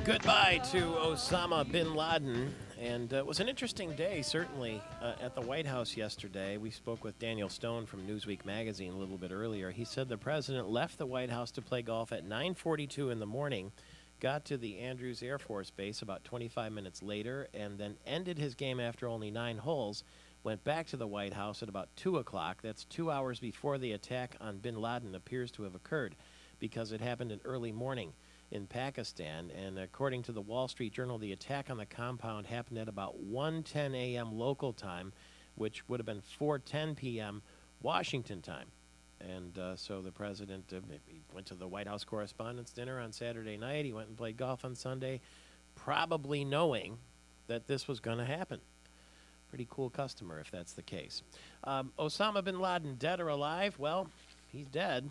Goodbye to Osama bin Laden. And it was an interesting day, certainly, at the White House yesterday. We spoke with Daniel Stone from Newsweek magazine a little bit earlier. He said the president left the White House to play golf at 9:42 in the morning, got to the Andrews Air Force Base about 25 minutes later, and then ended his game after only 9 holes, went back to the White House at about 2 o'clock. That's 2 hours before the attack on bin Laden appears to have occurred, because it happened in early morning in Pakistan. And according to the Wall Street Journal, the attack on the compound happened at about 1:10 a.m. local time, which would have been 4:10 p.m. Washington time. And so the president he went to the White House Correspondents' Dinner on Saturday night. He went and played golf on Sunday, probably knowing that this was going to happen. Pretty cool customer if that's the case. Osama bin Laden, dead or alive? Well, he's dead.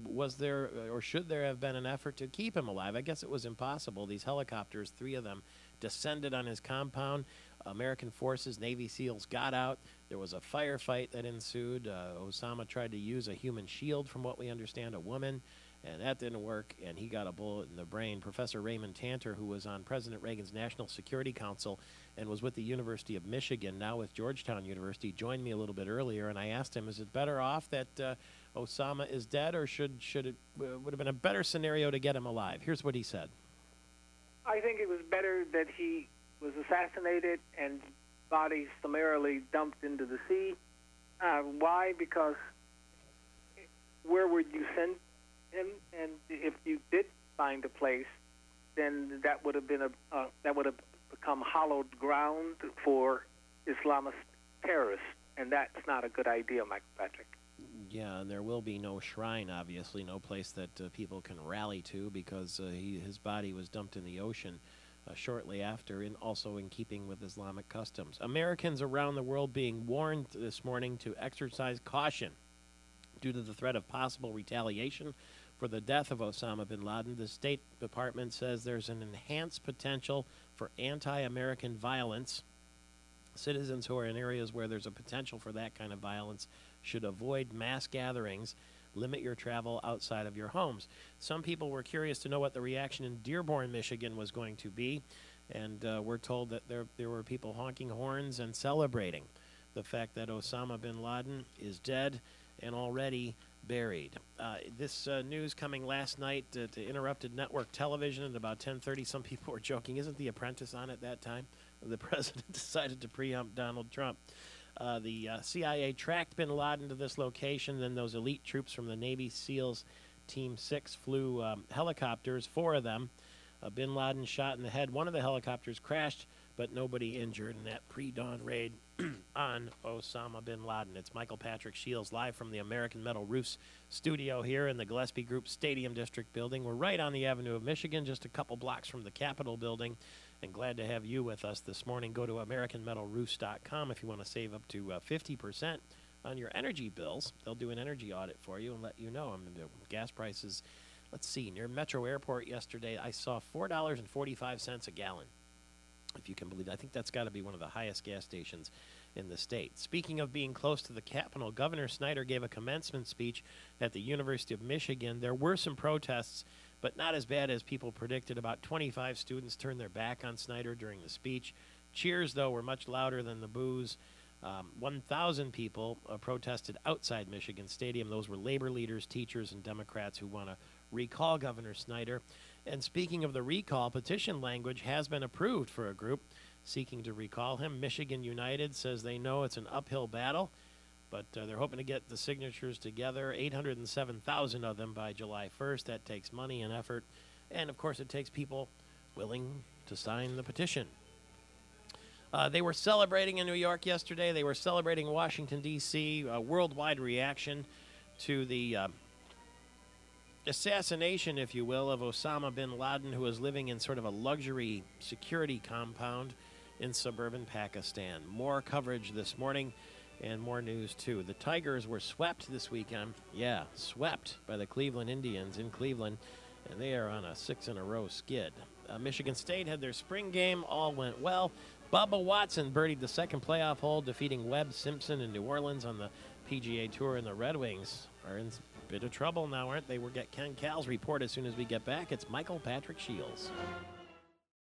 Was there or should there have been an effort to keep him alive? I guess it was impossible. These helicopters, 3 of them, descended on his compound. American forces, Navy SEALs, got out. There was a firefight that ensued. Osama tried to use a human shield, from what we understand, a woman, and that didn't work, and he got a bullet in the brain. Professor Raymond Tanter, who was on President Reagan's National Security Council and was with the University of Michigan, now with Georgetown University, joined me a little bit earlier, and I asked him, is it better off that Osama is dead, or should it would have been a better scenario to get him alive? Here's what he said. I think it was better that he was assassinated and body summarily dumped into the sea. Why? Because where would you send him? And if you did find a place, then that would have been that would have become hallowed ground for Islamist terrorists, and that's not a good idea, Michael Patrick. Yeah, and there will be no shrine, obviously, no place that people can rally to, because his body was dumped in the ocean shortly after, and also in keeping with Islamic customs. Americans around the world being warned this morning to exercise caution due to the threat of possible retaliation for the death of Osama bin Laden. The State Department says there's an enhanced potential for anti-American violence. Citizens who are in areas where there's a potential for that kind of violence should avoid mass gatherings, limit your travel outside of your homes. Some people were curious to know what the reaction in Dearborn, Michigan was going to be, and we're told that there were people honking horns and celebrating the fact that Osama bin Laden is dead and already buried. This news coming last night to Interrupted Network Television at about 10:30. Some people were joking, isn't The Apprentice on at that time? The president decided to preempt Donald Trump. The CIA tracked bin Laden to this location. Then those elite troops from the Navy SEALs Team 6 flew helicopters, 4 of them. Bin Laden shot in the head. One of the helicopters crashed, but nobody injured in that pre-dawn raid on Osama bin Laden. It's Michael Patrick Shields live from the American Metal Roofs studio here in the Gillespie Group Stadium District building. We're right on the Avenue of Michigan, just a couple blocks from the Capitol building, and glad to have you with us this morning. Go to AmericanMetalRoofs.com if you want to save up to 50% on your energy bills. They'll do an energy audit for you and let you know. I mean, the gas prices, let's see, near Metro Airport yesterday, I saw $4.45 a gallon. If you can believe it. I think that's got to be one of the highest gas stations in the state. Speaking of being close to the Capitol, Governor Snyder gave a commencement speech at the University of Michigan. There were some protests, but not as bad as people predicted. About 25 students turned their back on Snyder during the speech. Cheers, though, were much louder than the boos. 1,000 people protested outside Michigan Stadium. Those were labor leaders, teachers, and Democrats who want to recall Governor Snyder. And speaking of the recall, petition language has been approved for a group seeking to recall him. Michigan United says they know it's an uphill battle, but they're hoping to get the signatures together, 807,000 of them by July 1st. That takes money and effort, and of course it takes people willing to sign the petition. They were celebrating in New York yesterday. They were celebrating Washington, D.C., a worldwide reaction to the assassination, if you will, of Osama bin Laden, who was living in sort of a luxury security compound in suburban Pakistan. More coverage this morning and more news, too. The Tigers were swept this weekend. Yeah, swept by the Cleveland Indians in Cleveland, and they are on a 6-in-a-row skid. Michigan State had their spring game. All went well. Bubba Watson birdied the second playoff hole, defeating Webb Simpson in New Orleans on the PGA Tour, and the Red Wings are in a bit of trouble now, aren't they? We'll get Ken Cal's report as soon as we get back. It's Michael Patrick Shields.